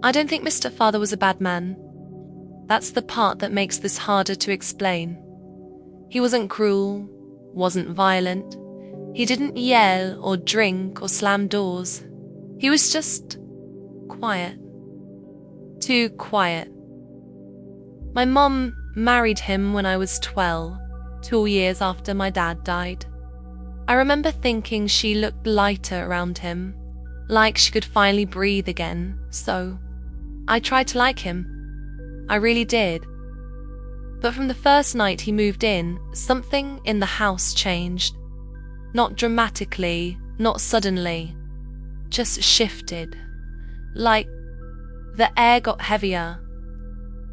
I don't think Mr. Father was a bad man. That's the part that makes this harder to explain. He wasn't cruel, wasn't violent. He didn't yell or drink or slam doors. He was just quiet. Too quiet. My mom married him when I was 12, 2 years after my dad died. I remember thinking she looked lighter around him, like she could finally breathe again, so I tried to like him. I really did. But from the first night he moved in, something in the house changed. Not dramatically, not suddenly, just shifted. Like the air got heavier,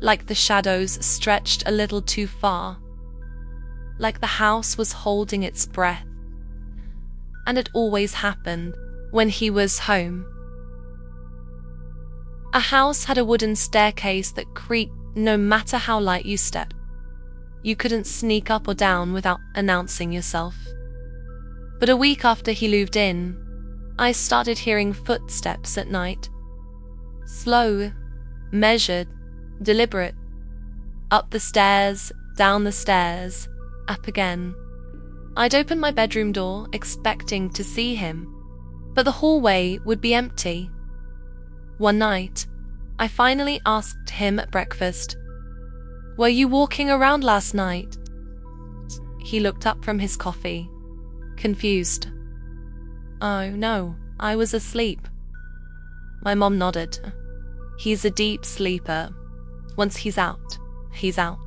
like the shadows stretched a little too far, like the house was holding its breath. And it always happened when he was home. A house had a wooden staircase that creaked no matter how light you stepped. You couldn't sneak up or down without announcing yourself. But a week after he moved in, I started hearing footsteps at night. Slow, measured, deliberate. Up the stairs, down the stairs, up again. I'd open my bedroom door expecting to see him, but the hallway would be empty. One night, I finally asked him at breakfast, "Were you walking around last night?" He looked up from his coffee, confused. "Oh, no, I was asleep." My mom nodded. He's a deep sleeper. Once he's out, he's out.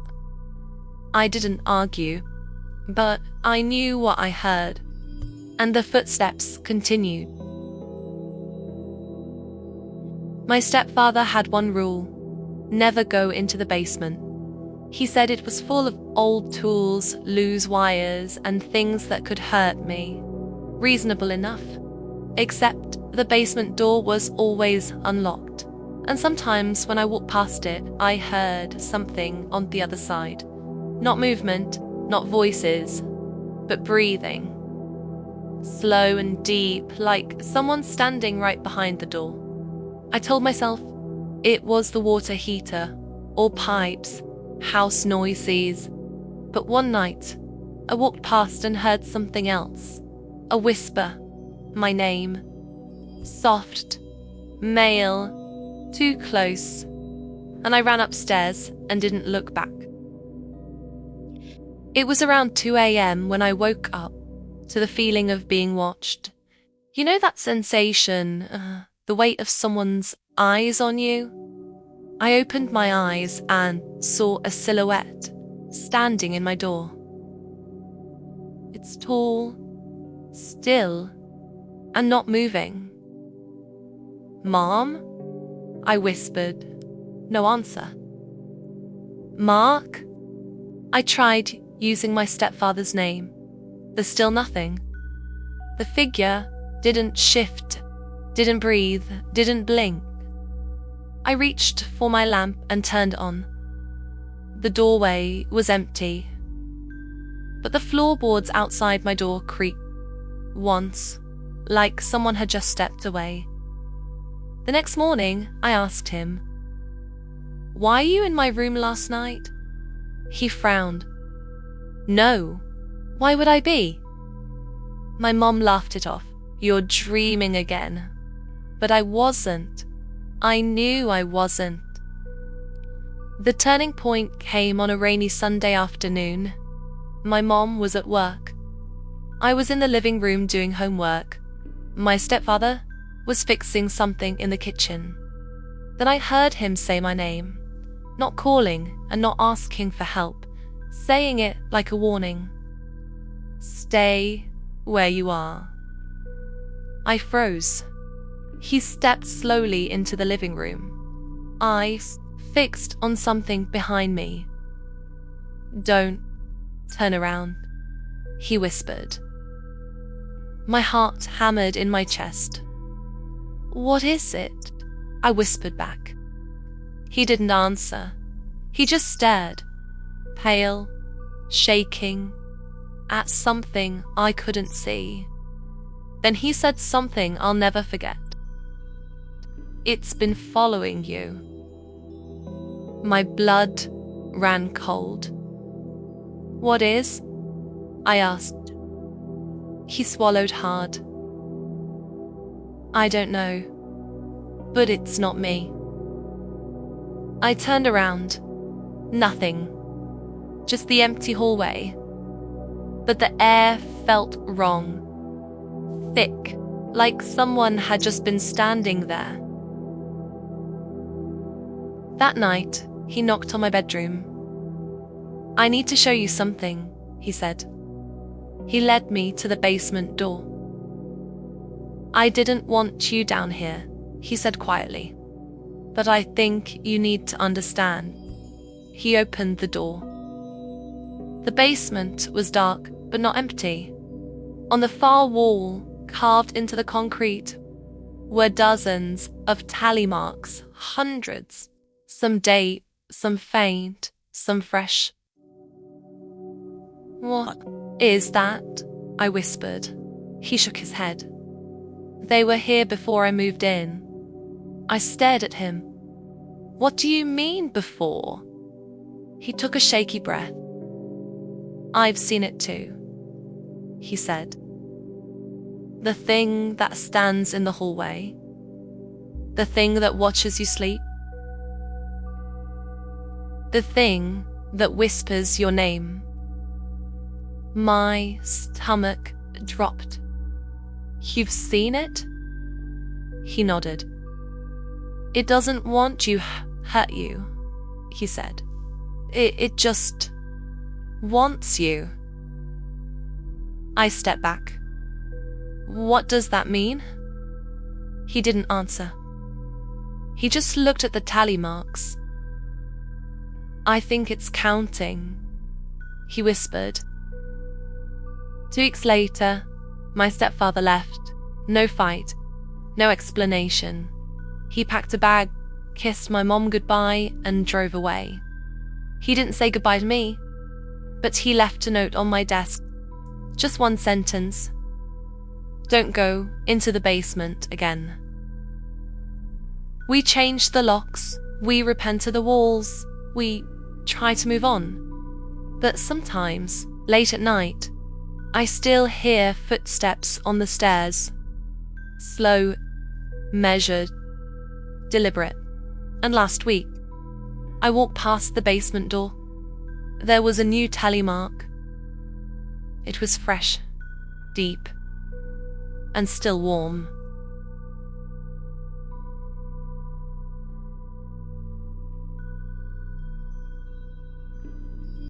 I didn't argue, but I knew what I heard, and the footsteps continued. My stepfather had one rule: never go into the basement. He said it was full of old tools, loose wires, and things that could hurt me. Reasonable enough, except the basement door was always unlocked, and sometimes when I walked past it, I heard something on the other side. Not movement, not voices, but breathing. Slow and deep, like someone standing right behind the door. I told myself it was the water heater, or pipes, house noises. But one night, I walked past and heard something else. A whisper, my name. Soft, male, too close. And I ran upstairs and didn't look back. It was around 2 a.m. when I woke up to the feeling of being watched. You know that sensation, the weight of someone's eyes on you? I opened my eyes and saw a silhouette standing in my door. It's tall, still, and not moving. "Mom?" I whispered. No answer. "Mark?" I tried using my stepfather's name. There's still nothing. The figure didn't shift, didn't breathe, didn't blink. I reached for my lamp and turned on. The doorway was empty, but the floorboards outside my door creaked once, like someone had just stepped away. The next morning, I asked him, "Why are you in my room last night?" He frowned. "No, why would I be?" My mom laughed it off. "You're dreaming again." But I wasn't. I knew I wasn't. The turning point came on a rainy Sunday afternoon. My mom was at work. I was in the living room doing homework. My stepfather was fixing something in the kitchen. Then I heard him say my name, not calling and not asking for help, saying it like a warning. "Stay where you are." I froze. He stepped slowly into the living room, eyes fixed on something behind me. "Don't turn around," he whispered. My heart hammered in my chest. "What is it?" I whispered back. He didn't answer. He just stared, pale, shaking, at something I couldn't see. Then he said something I'll never forget. It's been following you. My blood ran cold. What is? I asked. He swallowed hard. I don't know, but it's not me. I turned around. Nothing. Just the empty hallway. But the air felt wrong. Thick, like someone had just been standing there. That night, he knocked on my bedroom. I need to show you something, he said. He led me to the basement door. I didn't want you down here, he said quietly. But I think you need to understand. He opened the door. The basement was dark, but not empty. On the far wall, carved into the concrete, were dozens of tally marks, hundreds. Some date, some faint, some fresh. What is that? I whispered. He shook his head. They were here before I moved in. I stared at him. What do you mean before? He took a shaky breath. I've seen it too, he said. The thing that stands in the hallway. The thing that watches you sleep. The thing that whispers your name. My stomach dropped. You've seen it? He nodded. It doesn't want you hurt you, he said. It just wants you. I stepped back. What does that mean? He didn't answer. He just looked at the tally marks. I think it's counting, he whispered. 2 weeks later, my stepfather left. No fight, no explanation. He packed a bag, kissed my mom goodbye, and drove away. He didn't say goodbye to me, but he left a note on my desk. Just one sentence. Don't go into the basement again. We changed the locks, we repainted the walls, we tried to move on. But sometimes, late at night, I still hear footsteps on the stairs. Slow, measured, deliberate. And last week, I walked past the basement door. There was a new tally mark. It was fresh, deep, and still warm.